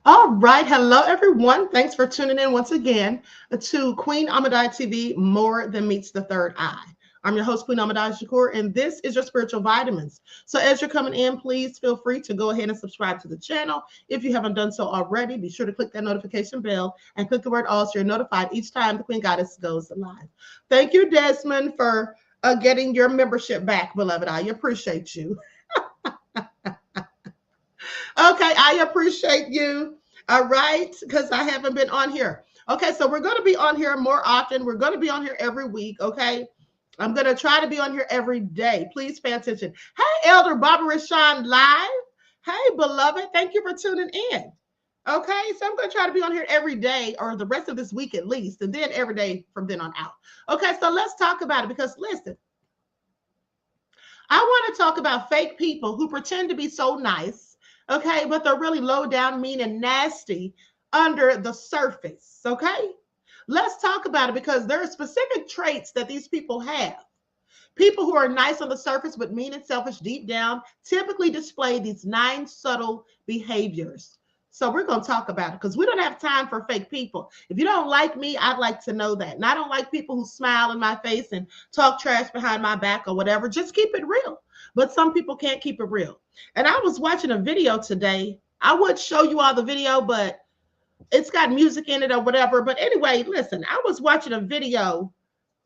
All right. Hello, everyone. Thanks for tuning in once again to Queen Amadai TV, More Than Meets the Third Eye. I'm your host, Queen QueenAShakur, and this is your spiritual vitamins. So as you're coming in, please feel free to go ahead and subscribe to the channel. If you haven't done so already, be sure to click that notification bell and click the word all so you're notified each time the Queen Goddess goes live. Thank you, Desmond, for getting your membership back, beloved. I appreciate you. Okay, I appreciate you. All right, because I haven't been on here. Okay, so we're going to be on here more often. We're going to be on here every week, okay? I'm going to try to be on here every day. Please pay attention. Hey, Elder Barbara Rashawn Live. Hey, beloved, thank you for tuning in. Okay, so I'm going to try to be on here every day or the rest of this week at least, and then every day from then on out. Okay, so let's talk about it because, listen, I want to talk about fake people who pretend to be so nice. Okay, but they're really low down, mean, and nasty under the surface. Okay, let's talk about it because there are specific traits that these people have. People who are nice on the surface but mean and selfish deep down typically display these 9 subtle behaviors. So we're going to talk about it because we don't have time for fake people. If you don't like me, I'd like to know that. And I don't like people who smile in my face and talk trash behind my back or whatever. Just keep it real. But some people can't keep it real. And I was watching a video today. I would show you all the video, but it's got music in it or whatever. But anyway, listen, I was watching a video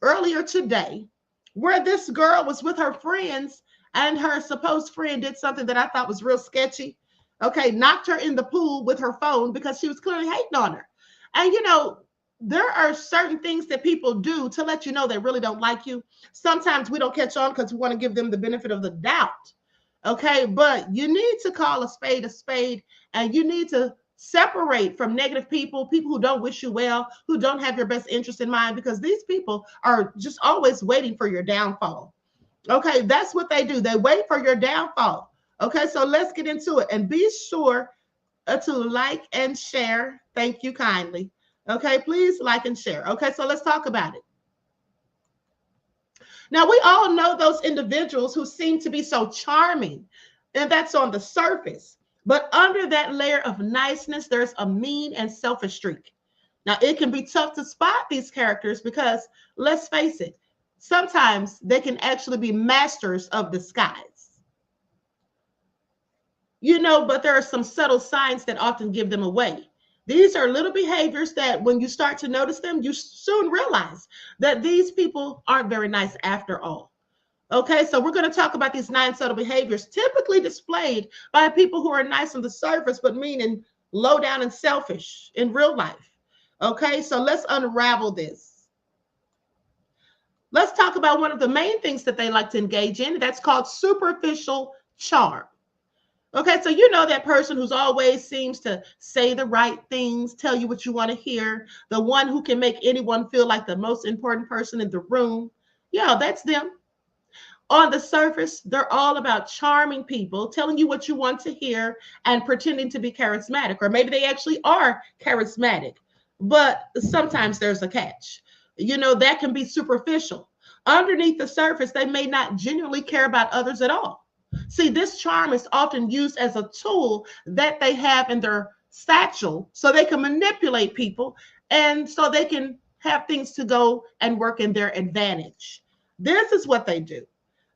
earlier today where this girl was with her friends and her supposed friend did something that I thought was real sketchy. Okay, knocked her in the pool with her phone because she was clearly hating on her. And, you know, there are certain things that people do to let you know they really don't like you. Sometimes we don't catch on because we want to give them the benefit of the doubt. Okay, but you need to call a spade, and you need to separate from negative people, people who don't wish you well, who don't have your best interest in mind, because these people are just always waiting for your downfall. Okay, that's what they do. They wait for your downfall. Okay, so let's get into it. And be sure to like and share. Thank you kindly. Okay, please like and share. Okay, so let's talk about it. Now, we all know those individuals who seem to be so charming, and that's on the surface. But under that layer of niceness, there's a mean and selfish streak. Now, it can be tough to spot these characters because, let's face it, sometimes they can actually be masters of disguise. But there are some subtle signs that often give them away. These are little behaviors that when you start to notice them, you soon realize that these people aren't very nice after all. Okay, so we're going to talk about these 9 subtle behaviors typically displayed by people who are nice on the surface, but mean and low down and selfish in real life. Okay, so let's unravel this. Let's talk about one of the main things that they like to engage in. That's called superficial charm. Okay, so that person who's always seems to say the right things, tell you what you want to hear, the one who can make anyone feel like the most important person in the room. Yeah, that's them. On the surface, they're all about charming people, telling you what you want to hear and pretending to be charismatic, or maybe they actually are charismatic, but sometimes there's a catch. That can be superficial. Underneath the surface, they may not genuinely care about others at all. See, this charm is often used as a tool that they have in their satchel so they can manipulate people and so they can have things to go and work in their advantage. This is what they do.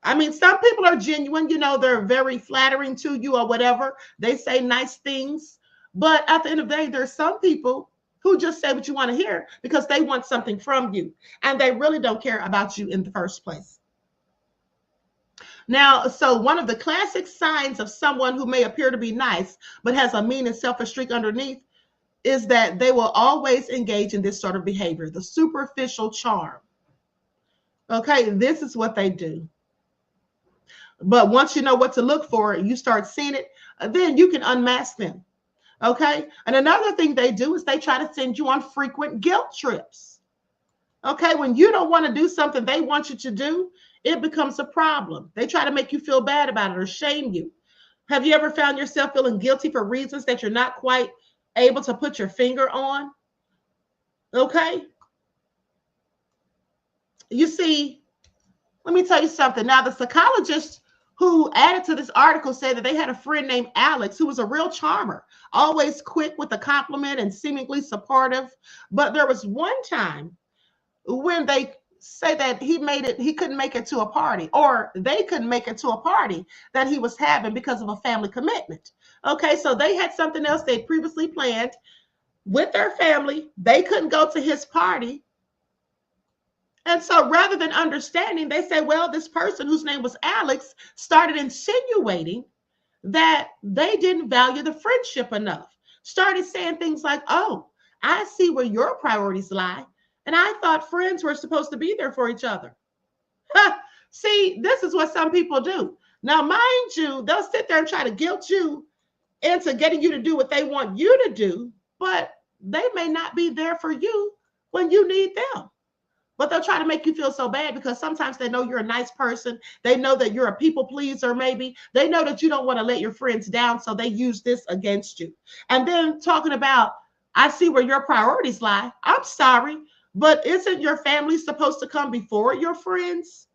I mean, some people are genuine, they're very flattering to you or whatever. They say nice things. But at the end of the day, there's some people who just say what you want to hear because they want something from you. And they really don't care about you in the first place. Now, so one of the classic signs of someone who may appear to be nice, but has a mean and selfish streak underneath, is that they will always engage in this sort of behavior, the superficial charm. Okay, this is what they do. But once you know what to look for, you start seeing it, then you can unmask them. Okay. And another thing they do is they try to send you on frequent guilt trips. Okay. When you don't want to do something they want you to do, it becomes a problem. They try to make you feel bad about it or shame you. Have you ever found yourself feeling guilty for reasons that you're not quite able to put your finger on? Okay. You see, let me tell you something. Now, the psychologist who added to this article said that they had a friend named Alex who was a real charmer, always quick with a compliment and seemingly supportive. But there was one time when they say that he couldn't make it to a party, or they couldn't make it to a party that he was having because of a family commitment. Okay, so they had something else they'd previously planned with their family. They couldn't go to his party. And so rather than understanding, they say, well, this person whose name was Alex started insinuating that they didn't value the friendship enough. Started saying things like, oh, I see where your priorities lie. And I thought friends were supposed to be there for each other. See, this is what some people do. Now, mind you, they'll sit there and try to guilt you into getting you to do what they want you to do, but they may not be there for you when you need them. But they'll try to make you feel so bad because sometimes they know you're a nice person. They know that you're a people pleaser, maybe. They know that you don't want to let your friends down, so they use this against you. And then talking about, I see where your priorities lie. I'm sorry, but isn't your family supposed to come before your friends?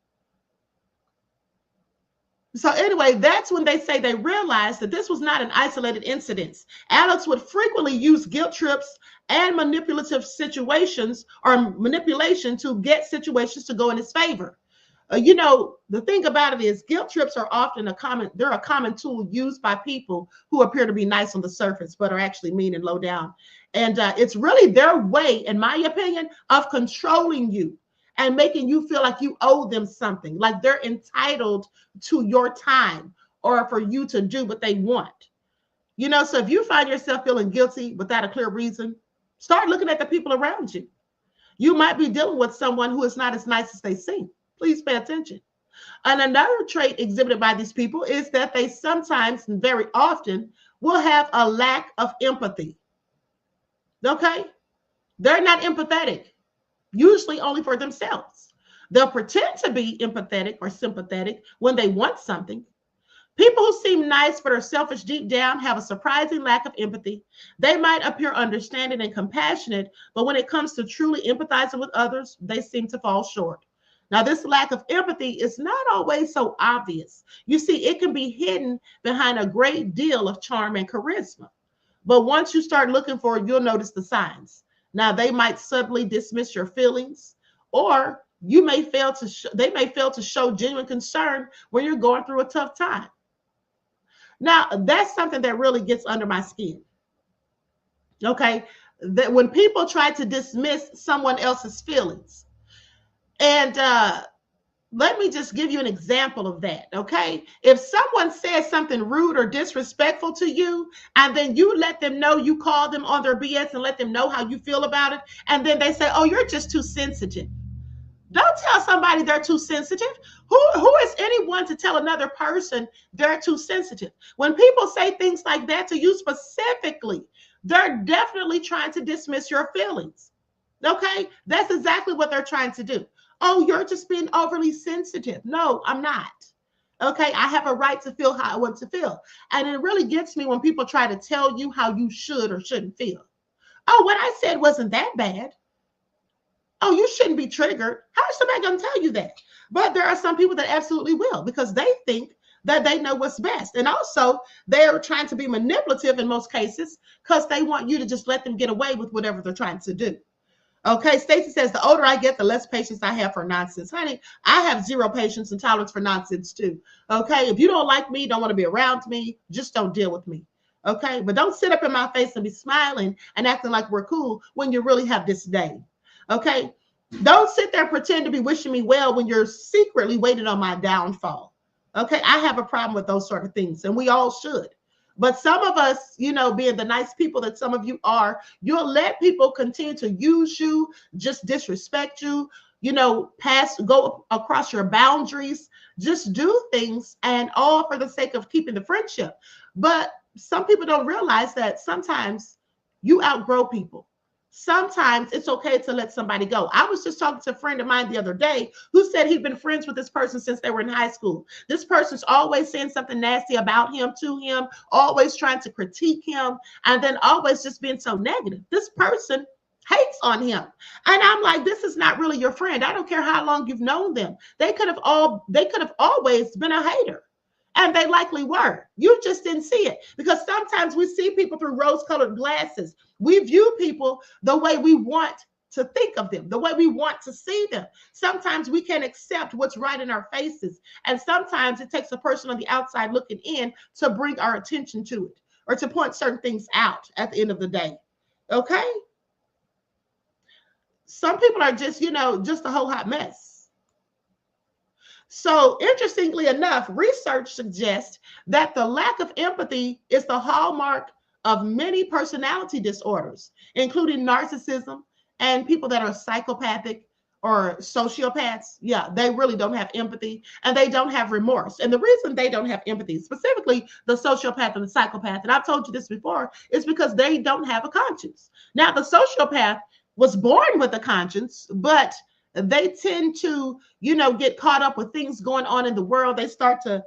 So anyway, that's when they say they realized that this was not an isolated incident. Alex would frequently use guilt trips and manipulative situations or manipulation to get situations to go in his favor. The thing about it is guilt trips are often a common tool used by people who appear to be nice on the surface, but are actually mean and low down. And it's really their way, in my opinion, of controlling you and making you feel like you owe them something, like they're entitled to your time or for you to do what they want. So if you find yourself feeling guilty without a clear reason, start looking at the people around you. You might be dealing with someone who is not as nice as they seem. Please pay attention. And another trait exhibited by these people is that they sometimes and very often will have a lack of empathy. Okay? They're not empathetic, usually only for themselves. They'll pretend to be empathetic or sympathetic when they want something. People who seem nice but are selfish deep down have a surprising lack of empathy. They might appear understanding and compassionate, but when it comes to truly empathizing with others, they seem to fall short. Now, this lack of empathy is not always so obvious. You see, it can be hidden behind a great deal of charm and charisma. But once you start looking for it, you'll notice the signs. Now, they might subtly dismiss your feelings, or you may fail to they may fail to show genuine concern when you're going through a tough time. Now, that's something that really gets under my skin. Okay, that when people try to dismiss someone else's feelings, and let me just give you an example of that. Okay, if someone says something rude or disrespectful to you, and then you let them know, you call them on their BS and let them know how you feel about it, and then they say, oh, you're just too sensitive. Don't tell somebody they're too sensitive. Who is anyone to tell another person they're too sensitive? When people say things like that to you specifically, they're definitely trying to dismiss your feelings. Okay? That's exactly what they're trying to do. Oh, you're just being overly sensitive. No, I'm not. Okay? I have a right to feel how I want to feel. And it really gets me when people try to tell you how you should or shouldn't feel. Oh, what I said wasn't that bad. Oh, you shouldn't be triggered. How is somebody going to tell you that? But there are some people that absolutely will, because they think that they know what's best. And also, they're trying to be manipulative in most cases because they want you to just let them get away with whatever they're trying to do. Okay, Stacy says, the older I get, the less patience I have for nonsense. Honey, I have zero patience and tolerance for nonsense too. Okay, if you don't like me, don't want to be around me, just don't deal with me. Okay, but don't sit up in my face and be smiling and acting like we're cool when you really have disdain. Okay, don't sit there and pretend to be wishing me well when you're secretly waiting on my downfall. Okay, I have a problem with those sort of things, and we all should. But some of us, being the nice people that some of you are, you'll let people continue to use you, just disrespect you, go across your boundaries, just do things, and all for the sake of keeping the friendship. But some people don't realize that sometimes you outgrow people. Sometimes it's okay to let somebody go. I was just talking to a friend of mine the other day who said he'd been friends with this person since they were in high school. This person's always saying something nasty about him, to him, always trying to critique him, and then always just being so negative. This person hates on him. And I'm like, this is not really your friend. I don't care how long you've known them. They could have always been a hater. And they likely were. You just didn't see it, because sometimes we see people through rose-colored glasses. We view people the way we want to think of them, the way we want to see them. Sometimes we can't accept what's right in our faces. And sometimes it takes a person on the outside looking in to bring our attention to it, or to point certain things out at the end of the day. Okay? Some people are just, just a whole hot mess. So interestingly enough, research suggests that the lack of empathy is the hallmark of many personality disorders, including narcissism and people that are psychopathic or sociopaths. Yeah, they really don't have empathy, and they don't have remorse. And the reason they don't have empathy, specifically the sociopath and the psychopath, and I've told you this before, is because they don't have a conscience. Now, the sociopath was born with a conscience, but they tend to, get caught up with things going on in the world. They start to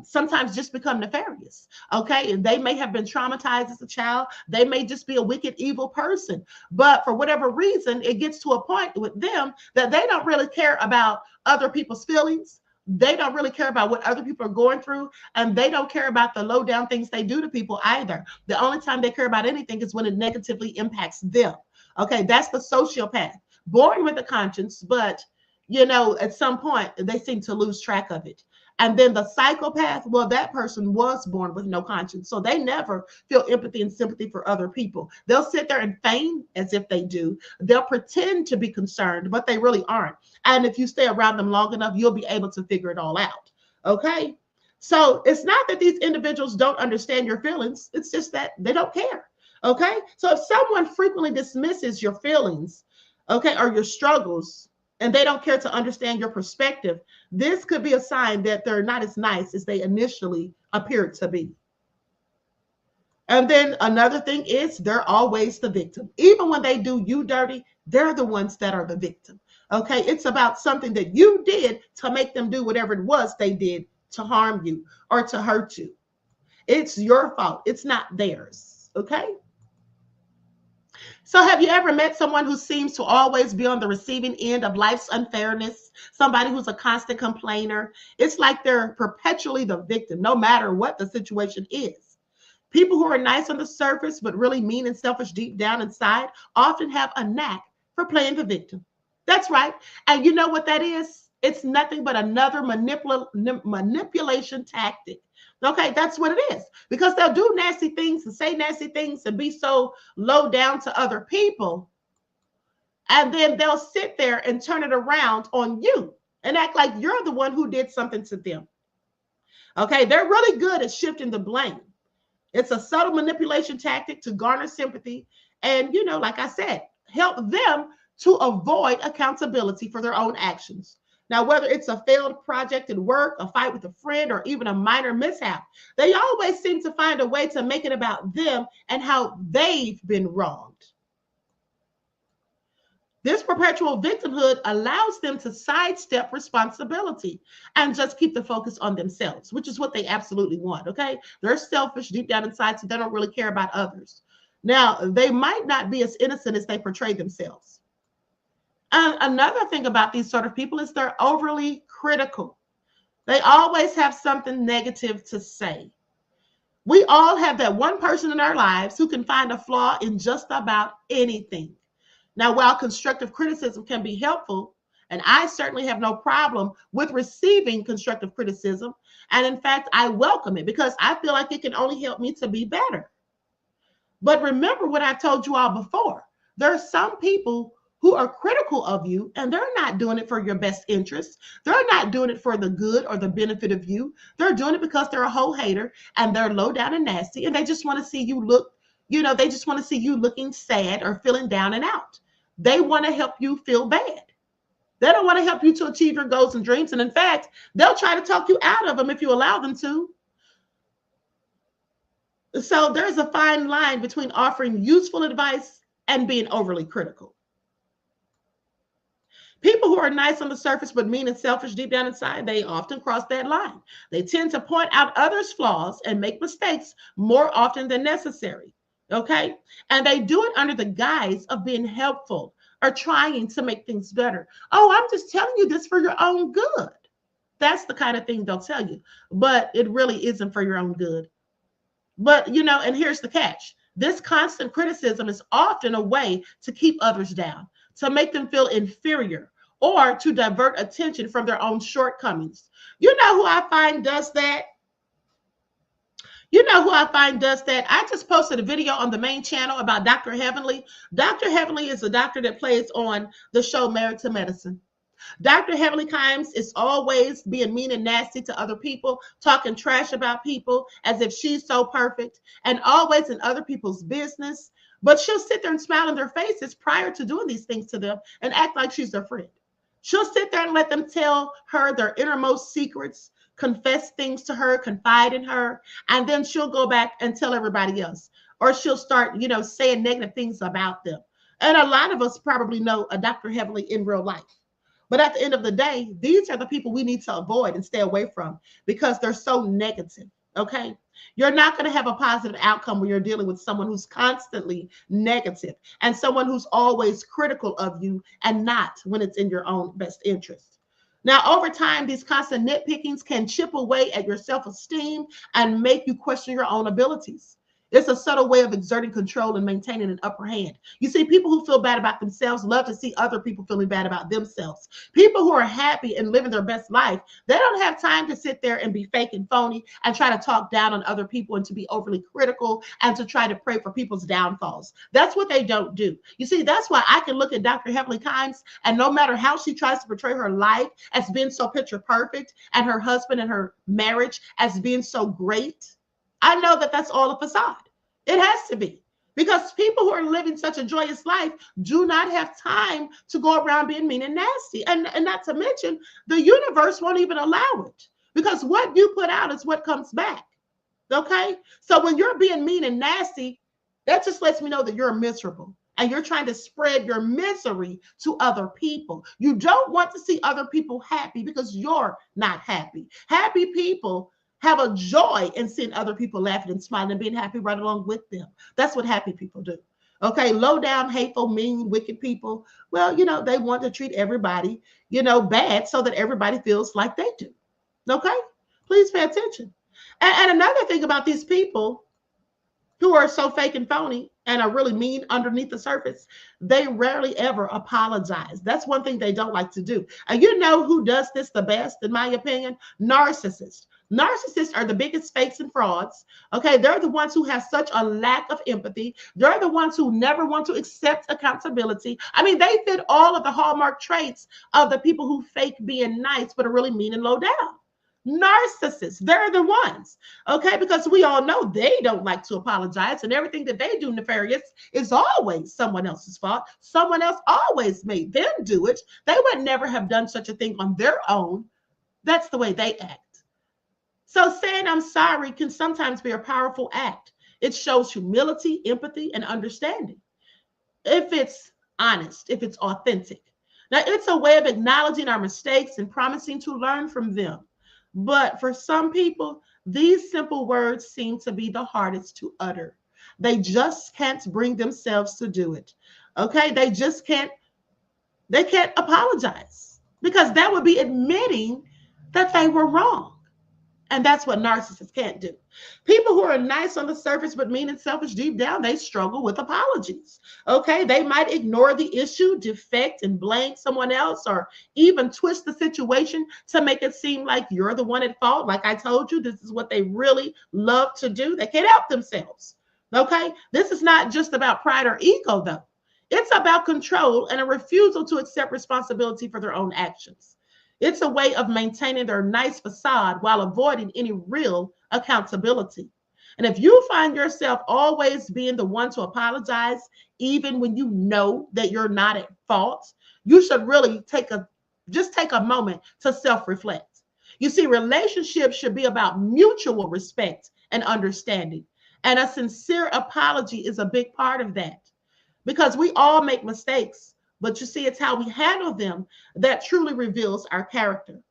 sometimes just become nefarious. Okay. And they may have been traumatized as a child. They may just be a wicked, evil person. But for whatever reason, it gets to a point with them that they don't really care about other people's feelings. They don't really care about what other people are going through. And they don't care about the low down things they do to people either. The only time they care about anything is when it negatively impacts them. Okay. That's the sociopath. Born with a conscience, but at some point they seem to lose track of it. And then the psychopath, well, that person was born with no conscience, so they never feel empathy and sympathy for other people. They'll sit there and feign as if they do. They'll pretend to be concerned, but they really aren't. And if you stay around them long enough, you'll be able to figure it all out. Okay, so it's not that these individuals don't understand your feelings, it's just that they don't care. Okay, so if someone frequently dismisses your feelings, okay, or your struggles, and they don't care to understand your perspective, this could be a sign that they're not as nice as they initially appeared to be. And then another thing is they're always the victim. Even when they do you dirty, they're the ones that are the victim. Okay, it's about something that you did to make them do whatever it was they did to harm you or to hurt you. It's your fault. It's not theirs. Okay. So have you ever met someone who seems to always be on the receiving end of life's unfairness? Somebody who's a constant complainer? It's like they're perpetually the victim, no matter what the situation is. People who are nice on the surface, but really mean and selfish deep down inside often have a knack for playing the victim. That's right. And you know what that is? It's nothing but another manipulation tactic. Okay, that's what it is. Because they'll do nasty things and say nasty things and be so low down to other people. And then they'll sit there and turn it around on you and act like you're the one who did something to them. Okay, they're really good at shifting the blame. It's a subtle manipulation tactic to garner sympathy and, like I said, help them to avoid accountability for their own actions. Now, whether it's a failed project at work, a fight with a friend, or even a minor mishap, they always seem to find a way to make it about them and how they've been wronged. This perpetual victimhood allows them to sidestep responsibility and just keep the focus on themselves, which is what they absolutely want, okay? They're selfish deep down inside, so they don't really care about others. Now, they might not be as innocent as they portray themselves. And another thing about these sort of people is they're overly critical. They always have something negative to say. We all have that one person in our lives who can find a flaw in just about anything. Now, while constructive criticism can be helpful, and I certainly have no problem with receiving constructive criticism, and in fact, I welcome it because I feel like it can only help me to be better. But remember what I told you all before. There are some people who are critical of you, and they're not doing it for your best interest. They're not doing it for the good or the benefit of you. They're doing it because they're a whole hater, and they're low down and nasty, and they just want to see you look, they just want to see you looking sad or feeling down and out. They want to help you feel bad. They don't want to help you to achieve your goals and dreams. And in fact, they'll try to talk you out of them if you allow them to. So there's a fine line between offering useful advice and being overly critical. People who are nice on the surface but mean and selfish deep down inside, they often cross that line. They tend to point out others' flaws and make mistakes more often than necessary. Okay? And they do it under the guise of being helpful or trying to make things better. Oh, I'm just telling you this for your own good. That's the kind of thing they'll tell you. But it really isn't for your own good. But, and here's the catch. This constant criticism is often a way to keep others down, to make them feel inferior, or to divert attention from their own shortcomings. You know who I find does that? I just posted a video on the main channel about Dr. Heavenly. Dr. Heavenly is a doctor that plays on the show Married to Medicine. Dr. Heavenly Kimes is always being mean and nasty to other people, talking trash about people as if she's so perfect, and always in other people's business. But she'll sit there and smile in their faces prior to doing these things to them and act like she's their friend. She'll sit there and let them tell her their innermost secrets, confess things to her, confide in her, and then she'll go back and tell everybody else. Or she'll start, saying negative things about them. And a lot of us probably know a Dr. Heavenly in real life. But at the end of the day, these are the people we need to avoid and stay away from because they're so negative, okay? You're not going to have a positive outcome when you're dealing with someone who's constantly negative and someone who's always critical of you and not when it's in your own best interest. Now, over time, these constant nitpickings can chip away at your self-esteem and make you question your own abilities. It's a subtle way of exerting control and maintaining an upper hand. You see, people who feel bad about themselves love to see other people feeling bad about themselves. People who are happy and living their best life, they don't have time to sit there and be fake and phony and try to talk down on other people and to be overly critical and to try to pray for people's downfalls. That's what they don't do. You see, that's why I can look at Dr. Heavenly Kimes, and no matter how she tries to portray her life as being so picture perfect and her husband and her marriage as being so great, I know that that's all a facade. It has to be, because people who are living such a joyous life do not have time to go around being mean and nasty. And not to mention, the universe won't even allow it, because what you put out is what comes back. Okay? So when you're being mean and nasty, that just lets me know that you're miserable and you're trying to spread your misery to other people. You don't want to see other people happy because you're not happy. Happy people have a joy in seeing other people laughing and smiling and being happy right along with them. That's what happy people do. Okay, low down, hateful, mean, wicked people, well, they want to treat everybody, bad so that everybody feels like they do. Okay, please pay attention. And another thing about these people, who are so fake and phony and are really mean underneath the surface, they rarely ever apologize. That's one thing they don't like to do. And you know who does this the best, in my opinion? Narcissists. Narcissists are the biggest fakes and frauds. Okay, they're the ones who have such a lack of empathy. They're the ones who never want to accept accountability. I mean, they fit all of the hallmark traits of the people who fake being nice but are really mean and low down. Narcissists, they're the ones, okay, because we all know they don't like to apologize, and everything that they do nefarious is always someone else's fault. Someone else always made them do it. They would never have done such a thing on their own. That's the way they act. So saying I'm sorry can sometimes be a powerful act. It shows humility, empathy, and understanding. If it's honest, if it's authentic. Now, it's a way of acknowledging our mistakes and promising to learn from them. But for some people, these simple words seem to be the hardest to utter. They just can't bring themselves to do it. Okay? They can't apologize, because that would be admitting that they were wrong. And that's what narcissists can't do. People who are nice on the surface but mean and selfish deep down, they struggle with apologies. Okay, they might ignore the issue, defect, and blame someone else, or even twist the situation to make it seem like you're the one at fault. Like I told you, this is what they really love to do. They can't help themselves. Okay, this is not just about pride or ego, though. It's about control and a refusal to accept responsibility for their own actions. It's a way of maintaining their nice facade while avoiding any real accountability. And if you find yourself always being the one to apologize, even when you know that you're not at fault, you should really take a moment to self-reflect. You see, relationships should be about mutual respect and understanding. And a sincere apology is a big part of that, because we all make mistakes. But you see, it's how we handle them that truly reveals our character.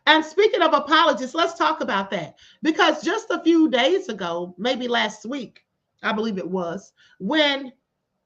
And speaking of apologies, let's talk about that. Because just a few days ago, maybe last week, I believe it was, when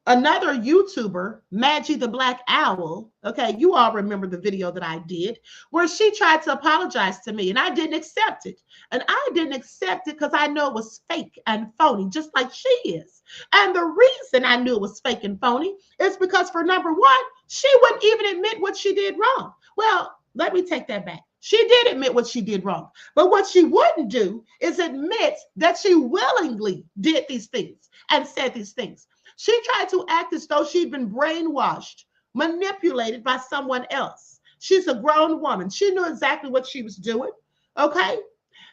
another YouTuber, Maggie the Black Owl, okay, you all remember the video that I did, where she tried to apologize to me, and I didn't accept it. And I didn't accept it because I know it was fake and phony, just like she is. And the reason I knew it was fake and phony is because, for number one, she wouldn't even admit what she did wrong. Well, let me take that back. She did admit what she did wrong. But what she wouldn't do is admit that she willingly did these things and said these things. She tried to act as though she'd been brainwashed, manipulated by someone else. She's a grown woman. She knew exactly what she was doing, okay?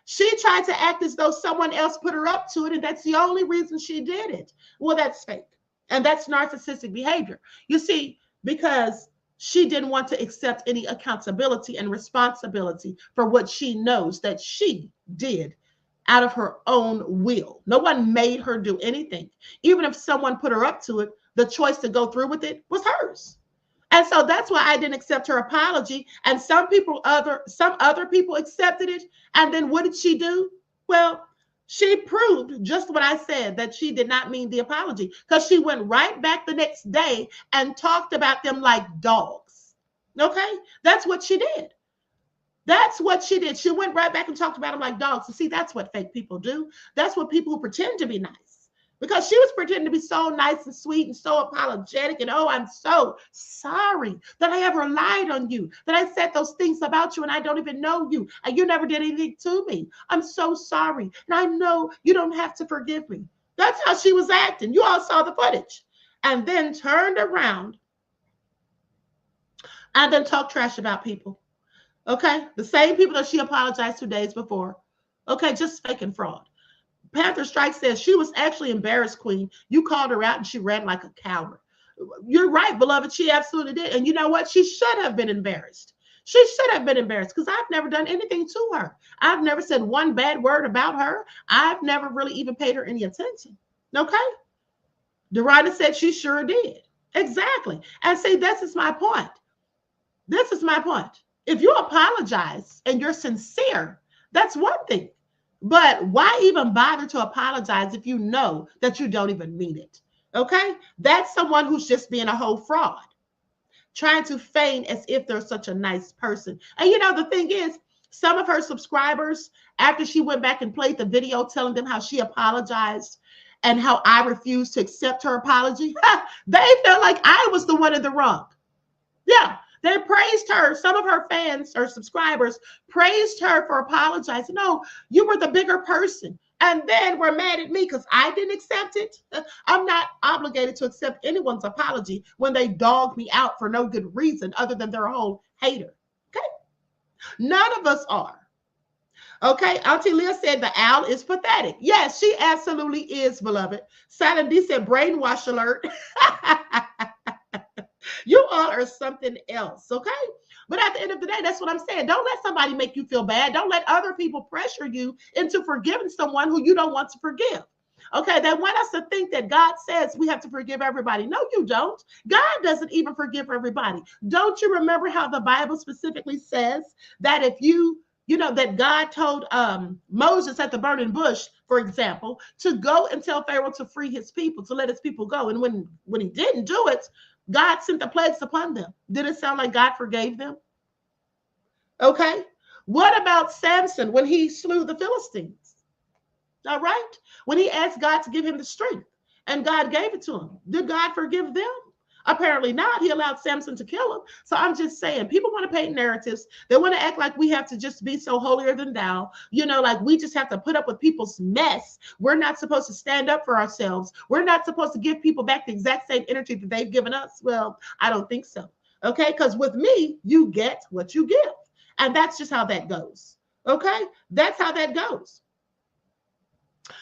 She tried to act as though someone else put her up to it, and that's the only reason she did it. Well, that's fake, and that's narcissistic behavior. You see, because she didn't want to accept any accountability and responsibility for what she knows that she did out of her own will. No one made her do anything. Even if someone put her up to it, the choice to go through with it was hers. And so that's why I didn't accept her apology. And some other people accepted it. And then what did she do? Well, she proved just what I said, that she did not mean the apology, because she went right back the next day and talked about them like dogs. Okay? That's what she did. That's what she did. She went right back and talked about them like dogs. And see, that's what fake people do. That's what people who pretend to be nice. Because she was pretending to be so nice and sweet and so apologetic. And, oh, I'm so sorry that I ever lied on you, that I said those things about you and I don't even know you. And you never did anything to me. I'm so sorry. And I know you don't have to forgive me. That's how she was acting. You all saw the footage. And then turned around and then talked trash about people. Okay, the same people that she apologized 2 days before. Okay, just fake and fraud. Panther Strike says she was actually embarrassed, Queen. You called her out and she ran like a coward. You're right, beloved. She absolutely did. And you know what? She should have been embarrassed. She should have been embarrassed, because I've never done anything to her. I've never said one bad word about her. I've never really even paid her any attention. Okay? Dorada said she sure did. Exactly. And see, this is my point. This is my point. If you apologize and you're sincere, that's one thing. But why even bother to apologize if you know that you don't even mean it? Okay? That's someone who's just being a whole fraud, trying to feign as if they're such a nice person. And you know, the thing is, Some of her subscribers, after she went back and played the video telling them how she apologized and how I refused to accept her apology, they felt like I was the one in the wrong. Yeah, they praised her. Some of her fans or subscribers praised her for apologizing. No, you were the bigger person. And then were mad at me because I didn't accept it. I'm not obligated to accept anyone's apology when they dog me out for no good reason other than they're a whole hater. Okay? None of us are. Okay, Auntie Leah said the owl is pathetic. Yes, she absolutely is, beloved. Silent D said brainwash alert. You all are something else, okay? But at the end of the day, that's what I'm saying. Don't let somebody make you feel bad. Don't let other people pressure you into forgiving someone who you don't want to forgive. Okay, they want us to think that God says we have to forgive everybody. No, you don't. God doesn't even forgive everybody. Don't you remember how the Bible specifically says that if that God told Moses at the burning bush, for example, to go and tell Pharaoh to free his people, to let his people go. And when he didn't do it, God sent the plagues upon them. Did it sound like God forgave them? Okay. What about Samson when he slew the Philistines? All right. When he asked God to give him the strength and God gave it to him, did God forgive them? Apparently not. He allowed Samson to kill him. So I'm just saying, people want to paint narratives. They want to act like we have to just be so holier than thou, like we just have to put up with people's mess. We're not supposed to stand up for ourselves. We're not supposed to give people back the exact same energy that they've given us. Well, I don't think so. Okay, because with me, you get what you give. And that's just how that goes. Okay, that's how that goes.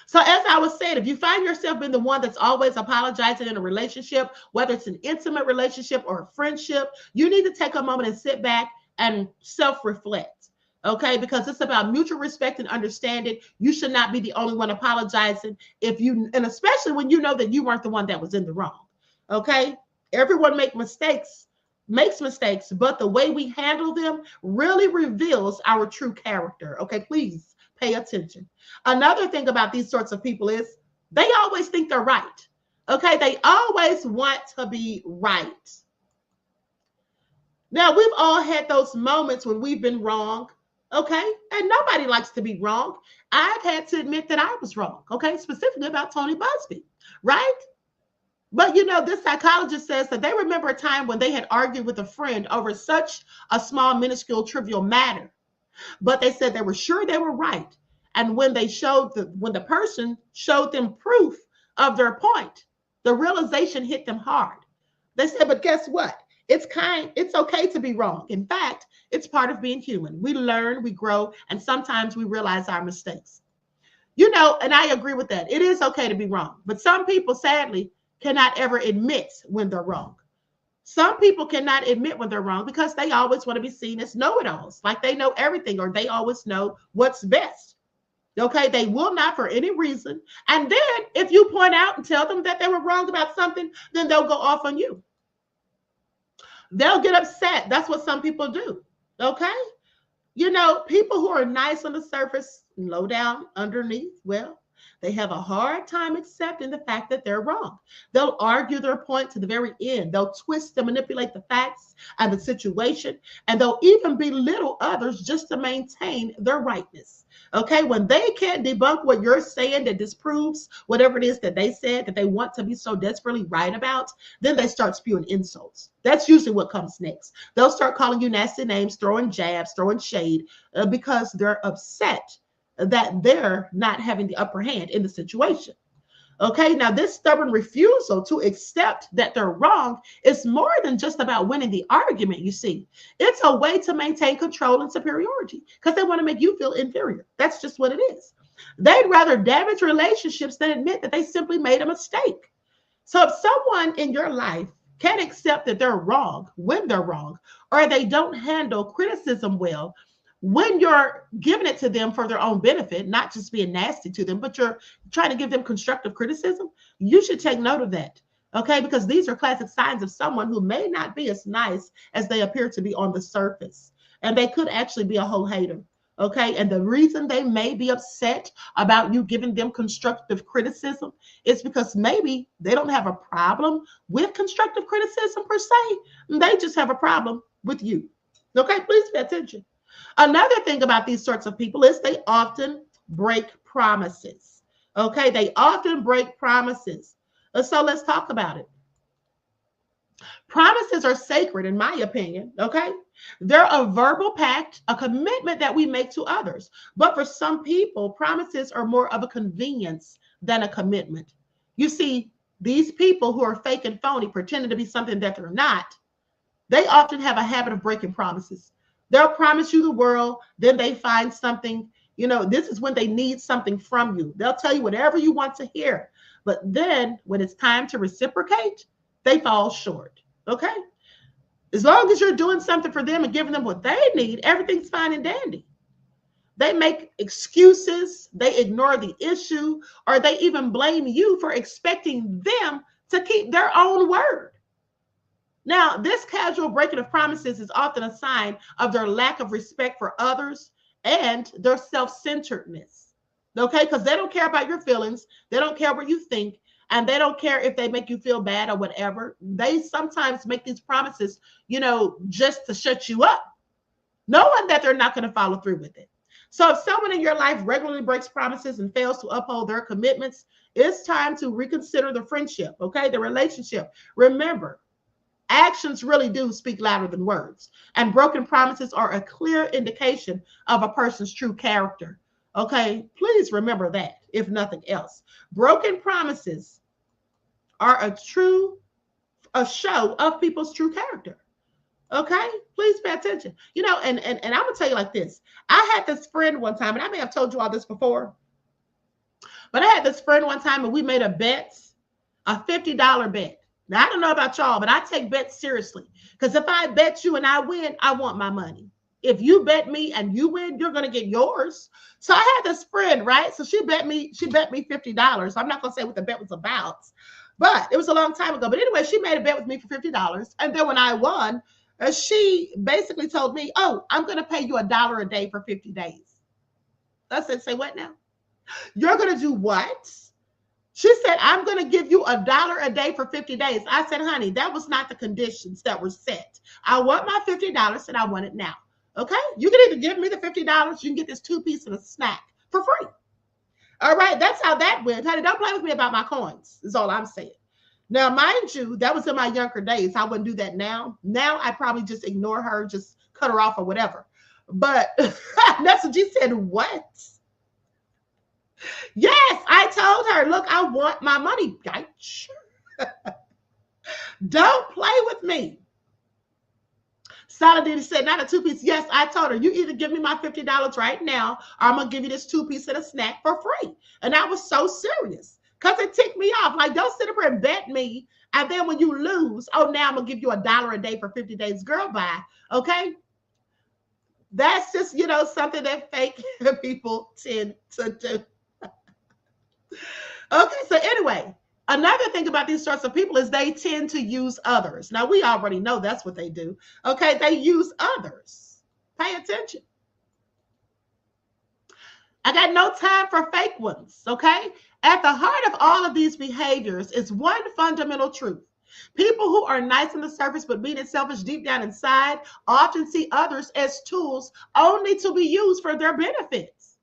So as I was saying, if you find yourself being the one that's always apologizing in a relationship, whether it's an intimate relationship or a friendship, you need to take a moment and sit back and self-reflect. Okay, because it's about mutual respect and understanding. You should not be the only one apologizing and especially when you know that you weren't the one that was in the wrong. Okay, everyone makes mistakes, but the way we handle them really reveals our true character. Okay, please pay attention. Another thing about these sorts of people is they always think they're right. Okay, they always want to be right. Now, we've all had those moments when we've been wrong. Okay, and nobody likes to be wrong. I've had to admit that I was wrong. Okay, specifically about Tony Busby, right? But this psychologist says that they remember a time when they had argued with a friend over such a small, minuscule, trivial matter. But they said they were sure they were right. And when the person showed them proof of their point, the realization hit them hard. They said, but guess what? It's okay to be wrong. In fact, it's part of being human. We learn, we grow, and sometimes we realize our mistakes. And I agree with that. It is okay to be wrong. But some people, sadly, cannot ever admit when they're wrong. Some people cannot admit when they're wrong because they always want to be seen as know-it-alls, like they know everything or they always know what's best. Okay, they will not for any reason. And then if you point out and tell them that they were wrong about something, then they'll go off on you. They'll get upset. That's what some people do. Okay, people who are nice on the surface, low down underneath, well, they have a hard time accepting the fact that they're wrong. They'll argue their point to the very end. They'll twist and manipulate the facts and the situation, and they'll even belittle others just to maintain their rightness. Okay, when they can't debunk what you're saying that disproves whatever it is that they said that they want to be so desperately right about, then they start spewing insults. That's usually what comes next. They'll start calling you nasty names, throwing jabs, throwing shade because they're upset that they're not having the upper hand in the situation. Okay, now this stubborn refusal to accept that they're wrong is more than just about winning the argument, you see. It's a way to maintain control and superiority because they want to make you feel inferior. That's just what it is. They'd rather damage relationships than admit that they simply made a mistake. So if someone in your life can't accept that they're wrong when they're wrong, or they don't handle criticism well, when you're giving it to them for their own benefit, not just being nasty to them, but you're trying to give them constructive criticism, you should take note of that. Okay, because these are classic signs of someone who may not be as nice as they appear to be on the surface. And they could actually be a whole hater. Okay, and the reason they may be upset about you giving them constructive criticism is because maybe they don't have a problem with constructive criticism per se. They just have a problem with you. Okay, please pay attention. Another thing about these sorts of people is they often break promises. Okay, they often break promises. So let's talk about it. Promises are sacred, in my opinion. Okay, they're a verbal pact, a commitment that we make to others. But for some people, promises are more of a convenience than a commitment. You see, these people who are fake and phony, pretending to be something that they're not, they often have a habit of breaking promises. They'll promise you the world, then they find something. This is when they need something from you. They'll tell you whatever you want to hear. But then when it's time to reciprocate, they fall short. Okay? As long as you're doing something for them and giving them what they need, everything's fine and dandy. They make excuses, they ignore the issue, or they even blame you for expecting them to keep their own word. Now, this casual breaking of promises is often a sign of their lack of respect for others and their self-centeredness. Okay? Because they don't care about your feelings, they don't care what you think, and they don't care if they make you feel bad or whatever. They sometimes make these promises, just to shut you up, knowing that they're not going to follow through with it. So if someone in your life regularly breaks promises and fails to uphold their commitments, it's time to reconsider the friendship, okay, the relationship. Remember, actions really do speak louder than words, and broken promises are a clear indication of a person's true character. Okay, please remember that, if nothing else. Broken promises are a show of people's true character. Okay, please pay attention. And I'm gonna tell you like this. I had this friend one time, and I may have told you all this before, but I had this friend one time, and we made a bet, a $50 bet. Now, I don't know about y'all, but I take bets seriously, because if I bet you and I win, I want my money. If you bet me and you win, you're going to get yours. So I had this friend, right? So she bet me $50. I'm not going to say what the bet was about, but it was a long time ago. But anyway, she made a bet with me for $50. And then when I won, she basically told me, oh, I'm going to pay you $1 a day for 50 days. I said, say what now? You're going to do what? She said, I'm going to give you $1 a day for 50 days. I said, honey, that was not the conditions that were set. I want my $50 and I want it now. Okay? You can either give me the $50, you can get this 2-piece and a snack for free. All right? That's how that went. Honey, don't play with me about my coins, is all I'm saying. Now, mind you, that was in my younger days. I wouldn't do that now. Now, I probably just ignore her, just cut her off or whatever. But that's what she said. What? Yes, I told her, look, I want my money. Don't play with me. Saladin said, not a 2-piece. Yes, I told her, you either give me my $50 right now, or I'm going to give you this 2-piece and a snack for free. And I was so serious, because it ticked me off. Like, don't sit up here and bet me, and then when you lose, oh, now I'm going to give you $1 a day for 50 days. Girl, bye. Okay? That's just, something that fake people tend to do. Okay, so anyway, another thing about these sorts of people is they tend to use others. Now, we already know that's what they do. Okay, they use others. Pay attention. I got no time for fake ones, okay? At the heart of all of these behaviors is one fundamental truth. People who are nice on the surface but mean and selfish deep down inside often see others as tools only to be used for their benefits.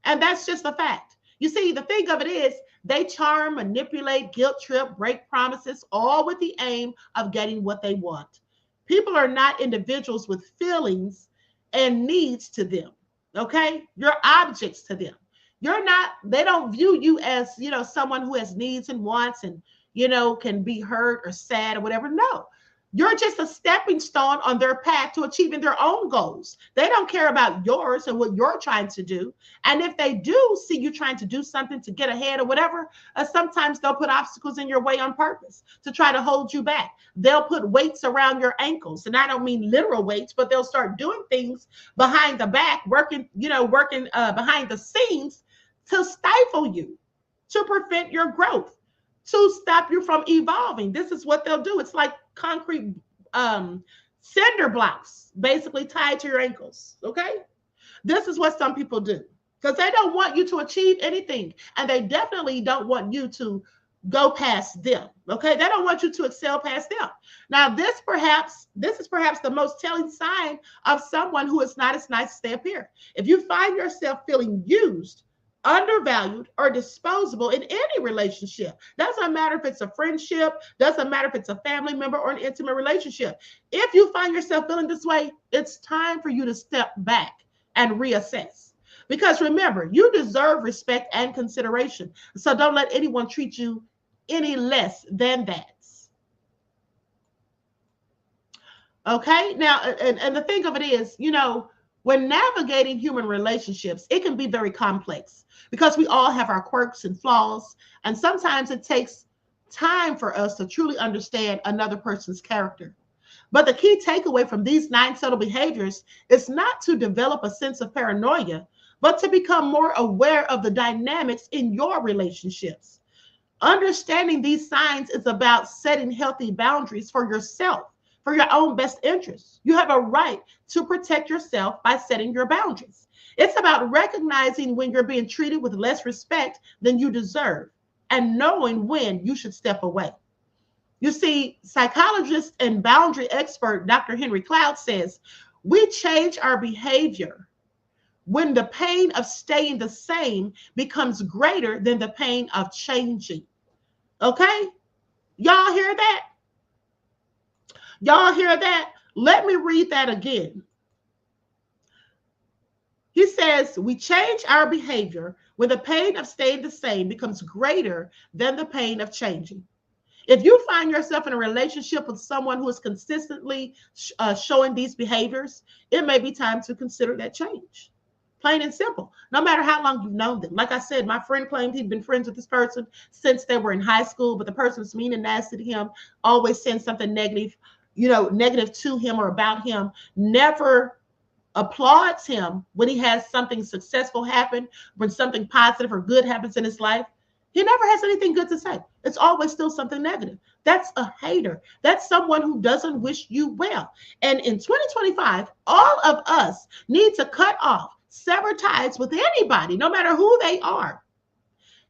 And that's just a fact. You see, the thing of it is, they charm, manipulate, guilt trip, break promises, all with the aim of getting what they want. People are not individuals with feelings and needs to them, okay? You're objects to them. They don't view you as, someone who has needs and wants and, can be hurt or sad or whatever. No. You're just a stepping stone on their path to achieving their own goals. They don't care about yours and what you're trying to do. And if they do see you trying to do something to get ahead or whatever, sometimes they'll put obstacles in your way on purpose to try to hold you back. They'll put weights around your ankles. And I don't mean literal weights, but they'll start doing things behind the back, working behind the scenes to stifle you, to prevent your growth, to stop you from evolving. This is what they'll do. It's like concrete cinder blocks basically tied to your ankles. Okay, this is what some people do, because they don't want you to achieve anything, and they definitely don't want you to go past them. Okay, they don't want you to excel past them. Now, this is perhaps the most telling sign of someone who is not as nice as they appear. If you find yourself feeling used, undervalued, or disposable in any relationship, doesn't matter if it's a friendship, doesn't matter if it's a family member or an intimate relationship. If you find yourself feeling this way, it's time for you to step back and reassess. Because remember, you deserve respect and consideration. So don't let anyone treat you any less than that. Okay? Now, and the thing of it is, when navigating human relationships, it can be very complex because we all have our quirks and flaws. And sometimes it takes time for us to truly understand another person's character. But the key takeaway from these 9 subtle behaviors is not to develop a sense of paranoia, but to become more aware of the dynamics in your relationships. Understanding these signs is about setting healthy boundaries for yourself, for your own best interests. You have a right to protect yourself by setting your boundaries. It's about recognizing when you're being treated with less respect than you deserve and knowing when you should step away. You see, psychologist and boundary expert Dr. Henry Cloud says, we change our behavior when the pain of staying the same becomes greater than the pain of changing. Okay? Y'all hear that? Y'all hear that? Let me read that again. He says, we change our behavior when the pain of staying the same becomes greater than the pain of changing. If you find yourself in a relationship with someone who is consistently showing these behaviors, it may be time to consider that change. Plain and simple. No matter how long you've known them. Like I said, my friend claimed he'd been friends with this person since they were in high school, but the person's mean and nasty to him, always saying something negative, negative to him or about him, never applauds him when he has something successful happen, when something positive or good happens in his life. He never has anything good to say. It's always still something negative. That's a hater. That's someone who doesn't wish you well. And in 2025, all of us need to cut off, sever ties with anybody, no matter who they are,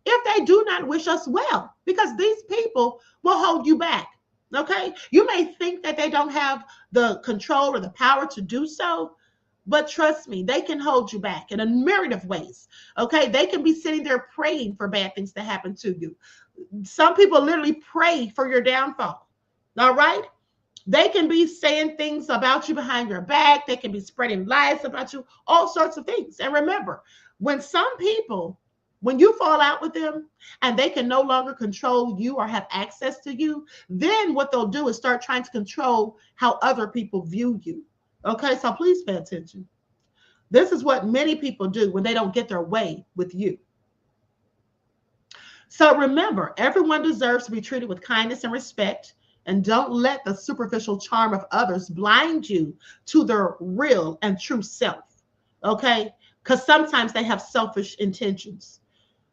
if they do not wish us well, because these people will hold you back. Okay? You may think that they don't have the control or the power to do so, but trust me, they can hold you back in a myriad of ways. Okay? They can be sitting there praying for bad things to happen to you. Some people literally pray for your downfall. All right? They can be saying things about you behind your back. They can be spreading lies about you, all sorts of things. And remember, when you fall out with them and they can no longer control you or have access to you, then what they'll do is start trying to control how other people view you. Okay, so please pay attention. This is what many people do when they don't get their way with you. So remember, everyone deserves to be treated with kindness and respect. And don't let the superficial charm of others blind you to their real and true self. Okay? Because sometimes they have selfish intentions.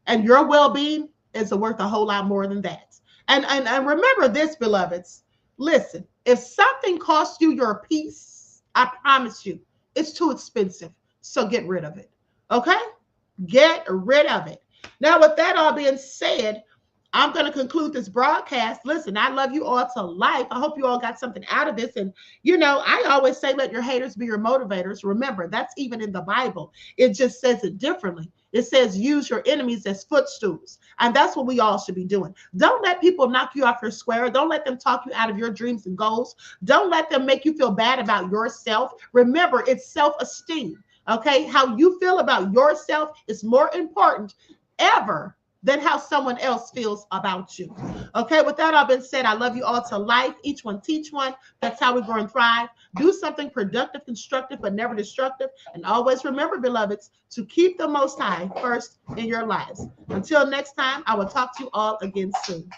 And your well-being is worth a whole lot more than that. And remember this, beloveds. Listen, if something costs you your peace, I promise you, it's too expensive. So get rid of it. Okay? Get rid of it. Now, with that all being said, I'm going to conclude this broadcast. Listen, I love you all to life. I hope you all got something out of this. And, I always say, let your haters be your motivators. Remember, that's even in the Bible. It just says it differently. It says use your enemies as footstools. And that's what we all should be doing. Don't let people knock you off your square. Don't let them talk you out of your dreams and goals. Don't let them make you feel bad about yourself. Remember, it's self-esteem. Okay? How you feel about yourself is more important ever than how someone else feels about you. Okay, with that all been said, I love you all to life. Each one teach one. That's how we grow and thrive. Do something productive, constructive, but never destructive. And always remember, beloveds, to keep the Most High first in your lives. Until next time, I will talk to you all again soon.